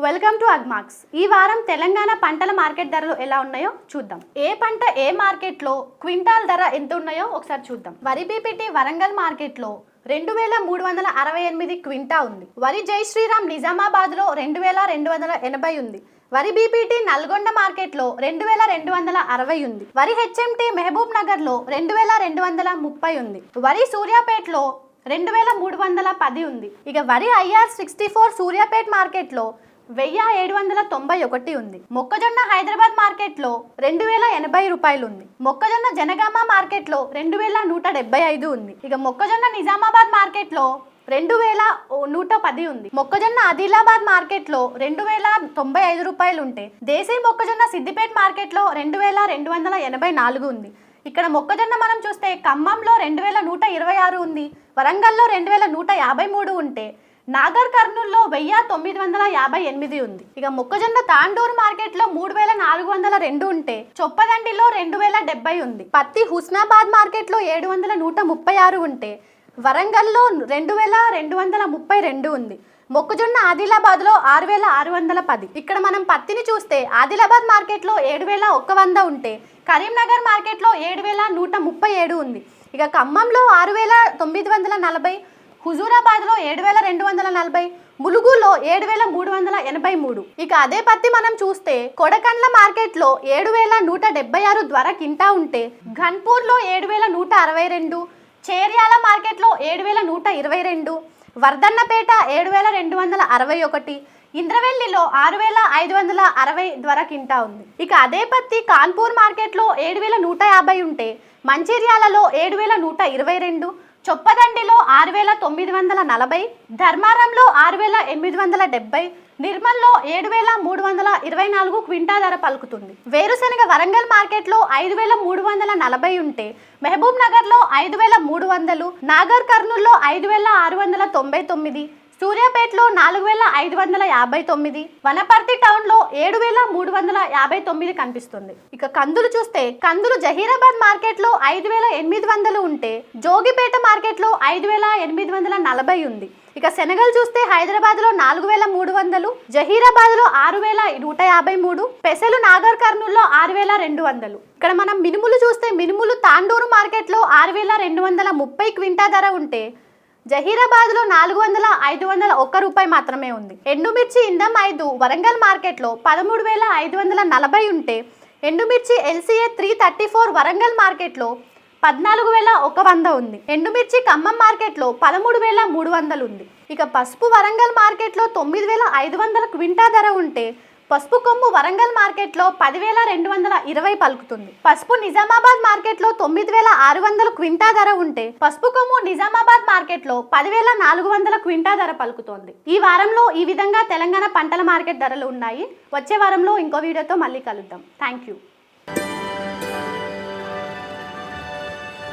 Welcome to అగ్మార్క్స్. ఈ వారం తెలంగాణ పంటల మార్కెట్ ధరలు ఎలా ఉన్నాయో చూద్దాం. ఏ పంట ఏ మార్కెట్లో క్వింటాల్ ధర ఎంత ఉన్నాయో ఒకసారి చూద్దాం. వరి పీపీటీ వరంగల్ మార్కెట్లో 2368 క్వింటా ఉంది. వరి జై శ్రీరామ్ నిజామాబాద్ లో 2280 ఉంది. వరి బీపీటీ నల్గొండ మార్కెట్లో 2260 ఉంది. వరి హెచ్ఎంటీ మహబూబ్ నగర్ లో 2230 ఉంది. వరి సూర్యాపేటలో 2310 ఉంది. ఇక వరి IR64 సూర్యాపేట మార్కెట్లో 1791 ఉంది. మొక్కజొన్న హైదరాబాద్ మార్కెట్లో 2080 రూపాయలు ఉంది. మొక్కజొన్న జనగామ మార్కెట్లో 2175 ఉంది. ఇక మొక్కజొన్న నిజామాబాద్ మార్కెట్లో 2110 ఉంది. మొక్కజొన్న ఆదిలాబాద్ మార్కెట్లో 2095 రూపాయలు ఉంటే దేశీ మొక్కజొన్న సిద్దిపేట మార్కెట్లో 2284 ఉంది. ఇక్కడ మొక్కజొన్న మనం చూస్తే ఖమ్మంలో 2126 ఉంది. వరంగల్లో 2153 ఉంటే నాగర్ కర్నూల్లో 1958 ఉంది. ఇక మొక్కజొన్న తాండూరు మార్కెట్లో 3402 ఉంటే చొప్పదండిలో 2070 ఉంది. పత్తి హుస్నాబాద్ మార్కెట్లో 7136 ఉంటే వరంగల్లో 2232 ఉంది. మొక్కజొన్న ఆదిలాబాద్లో 6610. ఇక్కడ మనం పత్తిని చూస్తే ఆదిలాబాద్ మార్కెట్లో 7100 ఉంటే కరీంనగర్ మార్కెట్లో 7137 ఉంది. ఇక ఖమ్మంలో 6940, హుజూరాబాద్లో 7240, ములుగులో 7383. ఇక అదే పత్తి మనం చూస్తే కొడకండ్ల మార్కెట్లో 7176 ధర కింటా ఉంటే ఘన్పూర్లో 7162, చేర్యాల మార్కెట్లో 7122, వర్ధన్నపేట 7261, ఇంద్రవెల్లిలో 6560 ధర కింటా ఉంది. ఇక అదే పత్తి కాన్పూర్ మార్కెట్లో 7150 ఉంటే మంచిర్యాలలో 7122, చొప్పదండిలో 6940, ధర్మారంలో 6870, నిర్మల్లో 7324 క్వింటా ధర పలుకుతుంది. వేరుశెనగ వరంగల్ మార్కెట్లో 5340 ఉంటే మహబూబ్ నగర్లో 5300, నాగర్ కర్నూల్లో 5699, సూర్యాపేటలో 4559, వనపర్తి టౌన్లో 7359 కనిపిస్తుంది. ఇక కందులు చూస్తే కందులు జహీరాబాద్ మార్కెట్లో 5800 ఉంటే జోగిపేట మార్కెట్లో 5840 ఉంది. ఇక శనగలు చూస్తే హైదరాబాద్లో 4300, జహీరాబాద్లో 6153, పెసలు నాగర్ కర్నూల్లో 6200. ఇక్కడ మనం మినుములు చూస్తే మినుములు తాండూరు మార్కెట్లో 6230 క్వింటా ధర ఉంటే జహీరాబాద్లో 400, 501 రూపాయి మాత్రమే ఉంది. ఎండుమిర్చి ఇందం 5 వరంగల్ మార్కెట్లో 13540 ఉంటే ఎండుమిర్చి LCA 334 వరంగల్ మార్కెట్లో 14100 ఉంది. ఎండుమిర్చి ఖమ్మం మార్కెట్లో 13300 ఉంది. ఇక పసుపు వరంగల్ మార్కెట్లో 9500 క్వింటా ధర ఉంటే పసుపు కొమ్ము వరంగల్ మార్కెట్లో 10220 పలుకుతుంది. పసుపు నిజామాబాద్ మార్కెట్లో 9600 క్వింటా ధర ఉంటే పసుపు కొమ్ము నిజామాబాద్ మార్కెట్లో 10400 క్వింటా ధర పలుకుతోంది. ఈ వారంలో ఈ విధంగా తెలంగాణ పంటల మార్కెట్ ధరలు ఉన్నాయి. వచ్చే వారంలో ఇంకో వీడియోతో మళ్ళీ కలుద్దాం. Thank you.